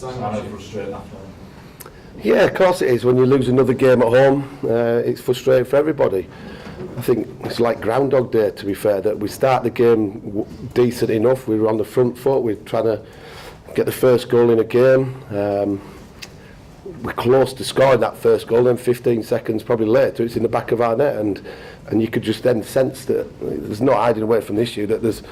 frustrating after. Yeah, of course it is. When you lose another game at home, it's frustrating for everybody. I think it's like Groundhog Day, to be fair, that we start the game decent enough. We were on the front foot. We're trying to get the first goal in a game. We're close to scoring that first goal, then 15 seconds probably later it's in the back of our net, and you could just then sense that there's no hiding away from the issue, that there's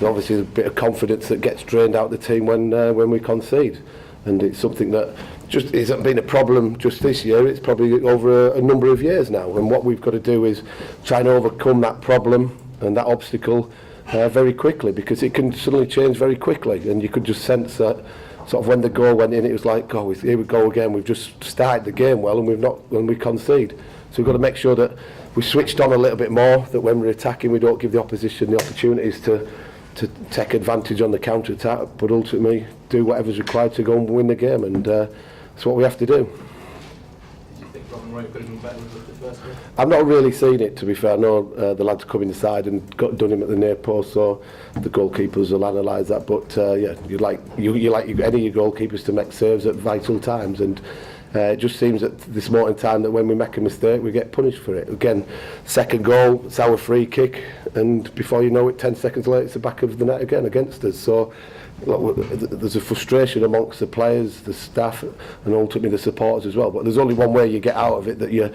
obviously a bit of confidence that gets drained out of the team when we concede, and it's something that just isn't been a problem just this year. It's probably over a number of years now, and what we've got to do is try and overcome that problem and that obstacle very quickly, because it can suddenly change very quickly, and you could just sense that sort of when the goal went in, it was like, oh, here we go again. We've just started the game well, and we concede. So we've got to make sure that we switched on a little bit more, that when we're attacking, we don't give the opposition the opportunities to take advantage on the counter attack, but ultimately do whatever's required to go and win the game, and that's what we have to do. Do you think Robin Wright could have done better with the first game? I've not really seen it, to be fair. I know the lads come inside and done him at the near post, so the goalkeepers will analyse that. But yeah, you like any of your goalkeepers to make saves at vital times, and it just seems at this moment in time that when we make a mistake, we get punished for it. Again, second goal, it's our free kick, and before you know it, 10 seconds later, it's the back of the net again against us. So look, there's a frustration amongst the players, the staff, and ultimately the supporters as well. But there's only one way you get out of it, that you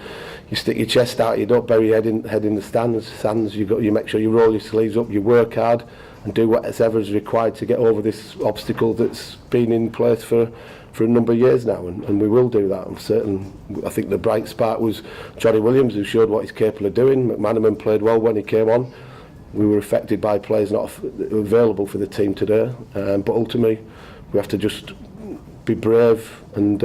stick your chest out, you don't bury your head in the stands. You make sure you roll your sleeves up, you work hard, and do whatever is required to get over this obstacle that's been in place for a number of years now, and we will do that. I'm certain. I think the bright spark was Johnny Williams, who showed what he's capable of doing. McManaman played well when he came on. We were affected by players not available for the team today, but ultimately we have to just be brave and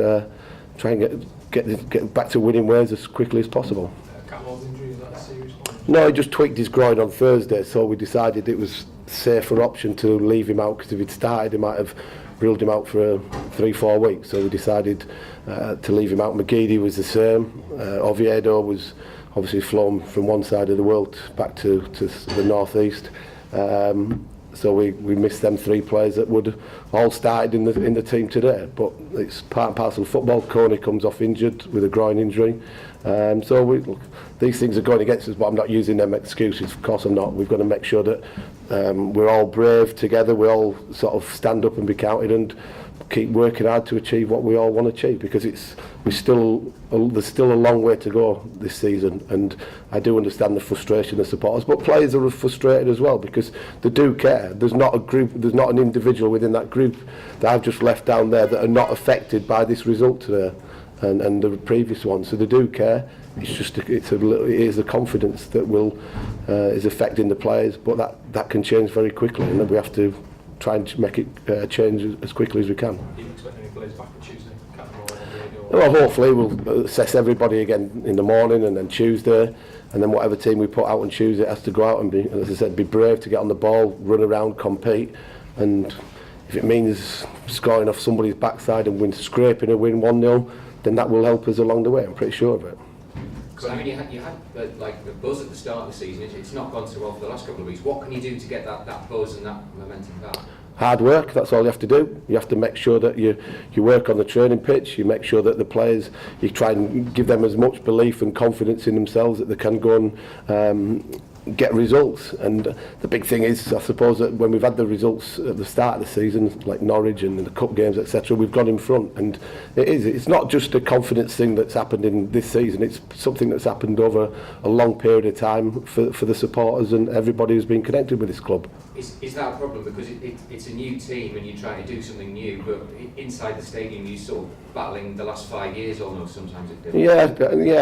try and get back to winning ways as quickly as possible. Catwall's injury, is that a serious one? No, he just tweaked his groin on Thursday, so we decided it was a safer option to leave him out, because if he'd started, he might have ruled him out for 3-4 weeks. So we decided to leave him out. McGeady was the same. Oviedo was obviously flown from one side of the world back to the northeast. So we missed them 3 players that would all started in the team today. But it's part and parcel of football. Coney comes off injured with a groin injury. So these things are going against us, but I'm not using them excuses. Of course I'm not. We've got to make sure that we're all brave together. We all sort of stand up and be counted, and keep working hard to achieve what we all want to achieve, because there's still a long way to go this season, and I do understand the frustration of supporters, but players are frustrated as well, because they do care. There's not an individual within that group that I've just left down there that are not affected by this result today and the previous one, so they do care. It's just it is the confidence that is affecting the players, but that can change very quickly, and then we have to try and make it change as quickly as we can. Do you expect any players back on Tuesday? Well, hopefully we'll assess everybody again in the morning, and then Tuesday, and then whatever team we put out on Tuesday has to go out and be, as I said, be brave to get on the ball, run around, compete, and if it means scoring off somebody's backside and scraping a win 1-0, then that will help us along the way. I'm pretty sure of it. So I mean, you had the buzz at the start of the season. It's not gone so well for the last couple of weeks. What can you do to get that buzz and that momentum back? Hard work, that's all you have to do. You have to make sure that you work on the training pitch, you make sure that the players, you try and give them as much belief and confidence in themselves that they can go and get results. And the big thing is, I suppose, that when we've had the results at the start of the season, like Norwich and the cup games, etc., we've gone in front, and it's not just a confidence thing that's happened in this season, it's something that's happened over a long period of time for the supporters and everybody who's been connected with this club. Is that a problem, because it's a new team and you're trying to do something new, but inside the stadium you're sort of battling the last 5 years almost sometimes? Yeah,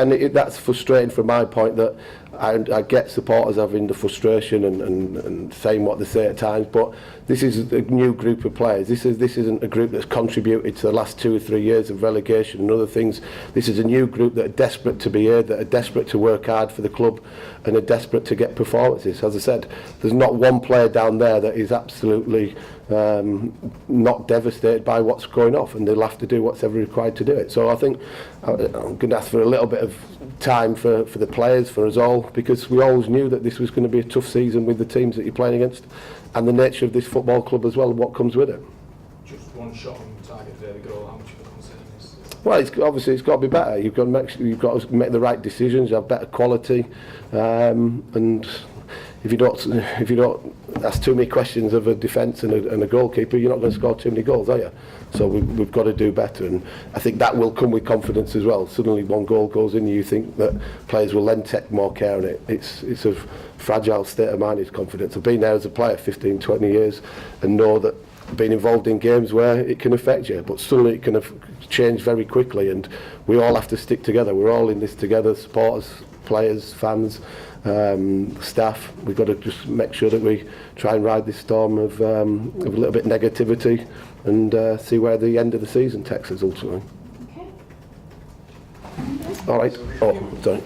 and that's frustrating from my point, that I get supporters having the frustration and saying what they say at times, but this is a new group of players. This isn't a group that's contributed to the last 2 or 3 years of relegation and other things. This is a new group that are desperate to be here, that are desperate to work hard for the club, and are desperate to get performances. As I said, there's not one player down there that is absolutely not devastated by what's going off, and they'll have to do whatever required to do it. So I think I'm going to ask for a little bit of time for the players, for us all, because we always knew that this was going to be a tough season with the teams that you're playing against, and the nature of this football club as well, and what comes with it. just one shot on target for every goal, how much of a concern is this? Well, it's got to be better. You've got to make the right decisions, have better quality, and if you don't ask too many questions of a defence and a goalkeeper, you're not going to score too many goals, are you? So we've got to do better, and I think that will come with confidence as well. Suddenly one goal goes in, you think that players will then take more care on it. It's a fragile state of mind, is confidence. I've been there as a player 15, 20 years and know that being involved in games where it can affect you, but suddenly it can change very quickly, and we all have to stick together. We're all in this together, supporters, players, fans, staff. We've got to just make sure that we try and ride this storm of a little bit negativity and see where the end of the season takes us ultimately. Okay. All right. Oh, sorry.